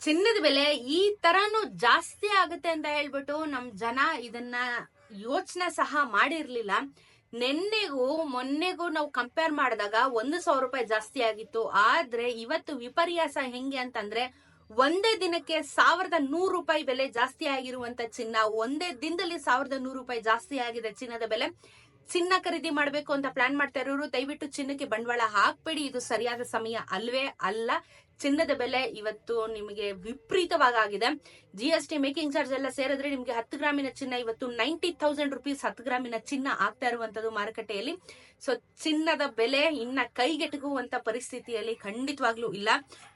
ಚಿನ್ನದ ಬೆಲೆ ಈ ತರಾನು ಜಾಸ್ತಿ ಆಗುತ್ತೆ ಅಂತ ಹೇಳ್ಬಿಟ್ಟು ನಮ್ ಜನ ಇದನ್ನ ಯೋಚನೆ ಸಹ ಮಾಡಿರ್ಲಿಲ್ಲ. ನಿನ್ನೆಗೂ ಮೊನ್ನೆಗೂ ನಾವು ಕಂಪೇರ್ ಮಾಡಿದಾಗ 1,000 ರೂಪಾಯಿ ಜಾಸ್ತಿ ಆಗಿತ್ತು. ಆದ್ರೆ ಇವತ್ತು ವಿಪರ್ಯಾಸ ಹೆಂಗೆ ಅಂತಂದ್ರೆ ಒಂದೇ ದಿನಕ್ಕೆ 1,100 ರೂಪಾಯಿ ಬೆಲೆ ಜಾಸ್ತಿ ಆಗಿರುವಂತ ಚಿನ್ನ, ಒಂದೇ ದಿನದಲ್ಲಿ 1,100 ರೂಪಾಯಿ ಜಾಸ್ತಿ ಆಗಿದೆ ಚಿನ್ನದ ಬೆಲೆ. ಚಿನ್ನ ಖರೀದಿ ಮಾಡ್ಬೇಕು ಅಂತ ಪ್ಲಾನ್ ಮಾಡ್ತಾ ಇರೋರು ದಯವಿಟ್ಟು ಚಿನ್ನಕ್ಕೆ ಬಂಡವಾಳ ಹಾಕ್ಬೇಡಿ. ಇದು ಸರಿಯಾದ ಸಮಯ ಅಲ್ವೇ ಅಲ್ಲ. ಚಿನ್ನದ ಬೆಲೆ ಇವತ್ತು ನಿಮಗೆ ವಿಪರೀತವಾಗಿದೆ. GST ಮೇಕಿಂಗ್ ಚಾರ್ಜ್ ಎಲ್ಲ ಸೇರಿದ್ರೆ ನಿಮ್ಗೆ 10 ಗ್ರಾಮಿನ ಚಿನ್ನ ಇವತ್ತು 90,000 ರುಪೀಸ್ 10 ಗ್ರಾಮಿನ ಚಿನ್ನ ಆಗ್ತಾ ಇರುವಂತದ್ದು ಮಾರುಕಟ್ಟೆಯಲ್ಲಿ. ಸೊ ಚಿನ್ನದ ಬೆಲೆ ಇನ್ನ ಕೈಗೆಟುಕುವಂತ ಪರಿಸ್ಥಿತಿಯಲ್ಲಿ ಖಂಡಿತವಾಗ್ಲೂ ಇಲ್ಲ.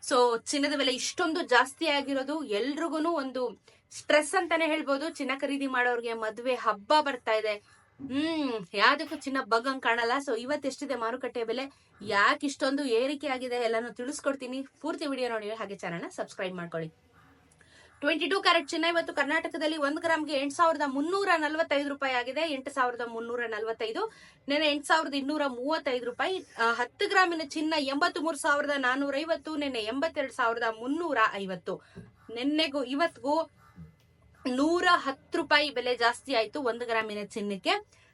ಸೊ ಚಿನ್ನದ ಬೆಲೆ ಇಷ್ಟೊಂದು ಜಾಸ್ತಿ ಆಗಿರೋದು ಎಲ್ರಿಗೂ ಒಂದು ಸ್ಟ್ರೆಸ್ ಅಂತಾನೆ ಹೇಳ್ಬೋದು. ಚಿನ್ನ ಖರೀದಿ ಮಾಡೋರ್ಗೆ ಮದ್ವೆ ಹಬ್ಬ ಬರ್ತಾ ಇದೆ. ಯಾವ್ದಕ್ಕೂ ಚಿನ್ನ ಬಗ್ಗಂಗ್ ಕಾಣಲ್ಲ. ಸೊ ಇವತ್ತೆಷ್ಟಿದೆ ಮಾರುಕಟ್ಟೆ ಬೆಲೆ, ಯಾಕೆ ಇಷ್ಟೊಂದು ಏರಿಕೆ ಆಗಿದೆ ಎಲ್ಲಾನು ತಿಳಿಸ್ಕೊಡ್ತೀನಿ. ಪೂರ್ತಿ ವಿಡಿಯೋ ನೋಡಿ, ಹಾಗೆ ಚಾನಲ್ನ ಸಬ್ಸ್ಕ್ರೈಬ್ ಮಾಡ್ಕೊಳ್ಳಿ. 22 ಕ್ಯಾರೆಟ್ ಚಿನ್ನ ಇವತ್ತು ಕರ್ನಾಟಕದಲ್ಲಿ 1 ಗ್ರಾಮ್ಗೆ 8,345 ರೂಪಾಯಿ ಆಗಿದೆ. 8,345. ನೆನೆ 8,235 ರೂಪಾಯಿ. 10 ಗ್ರಾಮಿನ ಚಿನ್ನ 83,450. ನೆನೆ 82,350. ನಿನ್ನೆಗೂ ಇವತ್ತಿಗೂ 110 ರೂಪಾಯಿ ಬೆಲೆ ಜಾಸ್ತಿ ಆಯ್ತು 1 ಗ್ರಾಮಿನ ಚಿನ್ನಕ್ಕೆ.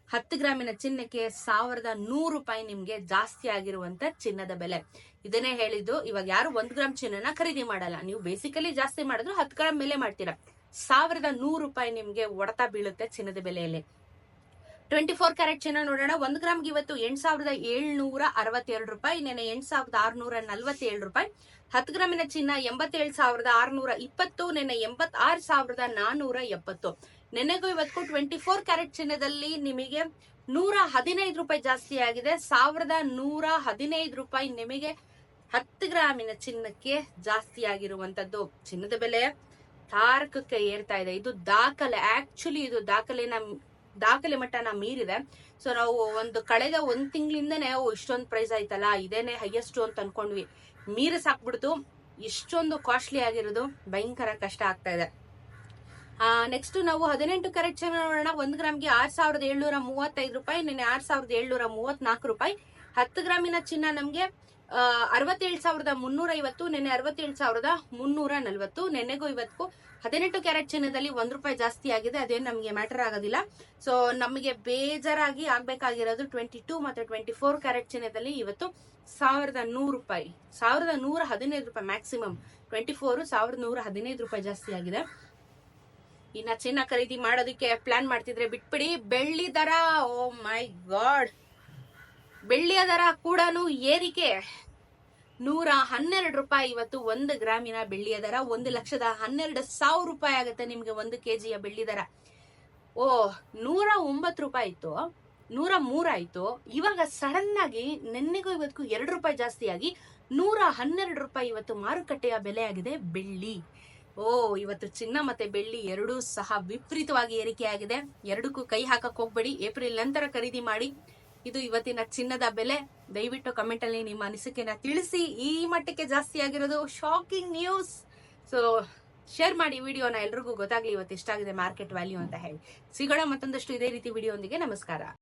10 ಗ್ರಾಮಿನ ಚಿನ್ನಕ್ಕೆ 1,100 ರೂಪಾಯಿ ನಿಮ್ಗೆ ಜಾಸ್ತಿ ಆಗಿರುವಂತ ಚಿನ್ನದ ಬೆಲೆ. ಇದನ್ನೇ ಹೇಳಿದ್ದು, ಇವಾಗ ಯಾರು 1 ಗ್ರಾಮ್ ಚಿನ್ನನ ಖರೀದಿ ಮಾಡಲ್ಲ. ನೀವು ಬೇಸಿಕಲಿ ಜಾಸ್ತಿ ಮಾಡಿದ್ರು 10 ಗ್ರಾಮ್ ಮೇಲೆ ಮಾಡ್ತೀರಾ. 1,100 ರೂಪಾಯಿ ನಿಮ್ಗೆ ಹೊಡೆತ ಬೀಳುತ್ತೆ ಚಿನ್ನದ ಬೆಲೆಯಲ್ಲಿ. 24 ಕ್ಯಾರೆಟ್ ಚಿನ್ನ ನೋಡೋಣ. 1 ಗ್ರಾಮ್ಗೆ ಇವತ್ತು 8,762 ರೂಪಾಯಿ. ನೆನೆ 8,647 ರೂಪಾಯಿ. 10 ಗ್ರಾಮಿನ ಚಿನ್ನ 87,620. ನೆನೆ 86,470. ನೆನೆಗೂ ಇವತ್ತು 24 ಕ್ಯಾರೆಟ್ ಚಿನ್ನದಲ್ಲಿ ನಿಮಗೆ 115 ರೂಪಾಯಿ ಜಾಸ್ತಿ ಆಗಿದೆ. 1,115 ರೂಪಾಯಿ ನಿಮಗೆ 10 ಗ್ರಾಮಿನ ಚಿನ್ನಕ್ಕೆ ಜಾಸ್ತಿ ಆಗಿರುವಂತದ್ದು. ಚಿನ್ನದ ಬೆಲೆ ತಾರಕಕ್ಕೆ ಏರ್ತಾ ಇದೆ. ಇದು ದಾಖಲೆ, ಆಕ್ಚುಲಿ ಇದು ದಾಖಲೆ ಮಟ್ಟನ ಮೀರಿದೆ. ಸೊ ನಾವು ಕಳೆದ 1 ತಿಂಗಳಿಂದನೇ ಇಷ್ಟೊಂದು ಪ್ರೈಸ್ ಆಯ್ತಲ್ಲ, ಇದೇನೆ ಹೈಯೆಸ್ಟ್ ಅಂತ ಅನ್ಕೊಂಡ್ವಿ. ಮೀರಿಸಾಕ್ಬಿಡ್ತು. ಇಷ್ಟೊಂದು ಕಾಸ್ಟ್ಲಿ ಆಗಿರೋದು ಭಯಂಕರ ಕಷ್ಟ ಆಗ್ತಾ ಇದೆ. ನೆಕ್ಸ್ಟ್ ನಾವು 18 ಕ್ಯಾರೆಟ್ ಚಿನ್ನ ನೋಡೋಣ. 1 ಗ್ರಾಮ್ಗೆ 6,735 ರೂಪಾಯಿ. ನೆನೆ 6,734 ರೂಪಾಯಿ. 10 ಗ್ರಾಮಿನ ಚಿನ್ನ ನಮ್ಗೆ 67,350. ನೆನೆ 67,340. ನೆನೆಗೂ ಇವತ್ತು 18 ಕ್ಯಾರೆಟ್ ಚಿನ್ನದಲ್ಲಿ 1 ರೂಪಾಯಿ ಜಾಸ್ತಿ ಆಗಿದೆ. ಅದೇನು ನಮ್ಗೆ ಮ್ಯಾಟರ್ ಆಗೋದಿಲ್ಲ. ಸೊ ನಮಗೆ ಬೇಜಾರಾಗಿ ಆಗ್ಬೇಕಾಗಿರೋದು 22 ಮತ್ತೆ 24 ಕ್ಯಾರೆಟ್ ಚಿನ್ನದಲ್ಲಿ ಇವತ್ತು 1,100 ರೂಪಾಯಿ, 1,115 ರೂಪಾಯಿ ಮ್ಯಾಕ್ಸಿಮಮ್. 24 1,115 ರೂಪಾಯಿ ಜಾಸ್ತಿ ಆಗಿದೆ. ಇನ್ನ ಚಿನ್ನ ಖರೀದಿ ಮಾಡೋದಕ್ಕೆ ಪ್ಲಾನ್ ಮಾಡ್ತಿದ್ರೆ ಬಿಟ್ಬಿಡಿ. ಬೆಳ್ಳಿ ದರ, ಓ ಮೈ ಗಾಡ್, ಬೆಳ್ಳಿಯ ದರ ಕೂಡ ಏರಿಕೆ. 112 ರೂಪಾಯಿ ಇವತ್ತು 1 ಗ್ರಾಮಿನ ಬೆಳ್ಳಿಯ ದರ. 1,12,000 ರೂಪಾಯಿ ಆಗುತ್ತೆ ನಿಮ್ಗೆ 1 kg ಬೆಳ್ಳಿ ದರ. 109 ರೂಪಾಯಿ ಇತ್ತು, 103 ಆಯ್ತು. ಇವಾಗ ಸಡನ್ ಆಗಿ ನಿನ್ನೆಗೂ ಇವತ್ತಿಗೂ 2 ರೂಪಾಯಿ ಜಾಸ್ತಿ ಆಗಿ 112 ರೂಪಾಯಿ ಇವತ್ತು ಮಾರುಕಟ್ಟೆಯ ಬೆಲೆ ಆಗಿದೆ ಬೆಳ್ಳಿ. ಇವತ್ತು ಚಿನ್ನ ಮತ್ತೆ ಬೆಳ್ಳಿ ಎರಡೂ ಸಹ ವಿಪರೀತವಾಗಿ ಏರಿಕೆ ಆಗಿದೆ. ಎರಡಕ್ಕೂ ಕೈ ಹಾಕಕ್ ಹೋಗ್ಬೇಡಿ. ಏಪ್ರಿಲ್ ನಂತರ ಖರೀದಿ ಮಾಡಿ. ಇದು ಇವತ್ತಿನ ಚಿನ್ನದ ಬೆಲೆ. ದಯವಿಟ್ಟು ಕಮೆಂಟ್ ಅಲ್ಲಿ ನಿಮ್ಮ ಅನಿಸಿಕೆನ ತಿಳಿಸಿ. ಈ ಮಟ್ಟಕ್ಕೆ ಜಾಸ್ತಿ ಆಗಿರೋದು ಶಾಕಿಂಗ್ ನ್ಯೂಸ್. ಸೊ ಶೇರ್ ಮಾಡಿ ವಿಡಿಯೋನ, ಎಲ್ರಿಗೂ ಗೊತ್ತಾಗ್ಲಿ ಇವತ್ತು ಎಷ್ಟಾಗಿದೆ ಮಾರ್ಕೆಟ್ ವ್ಯಾಲ್ಯೂ ಅಂತ ಹೇಳಿ. ಸಿಗೋಣ ಮತ್ತೊಂದಷ್ಟು ಇದೇ ರೀತಿ ವಿಡಿಯೋ ಒಂದಿಗೆ. ನಮಸ್ಕಾರ.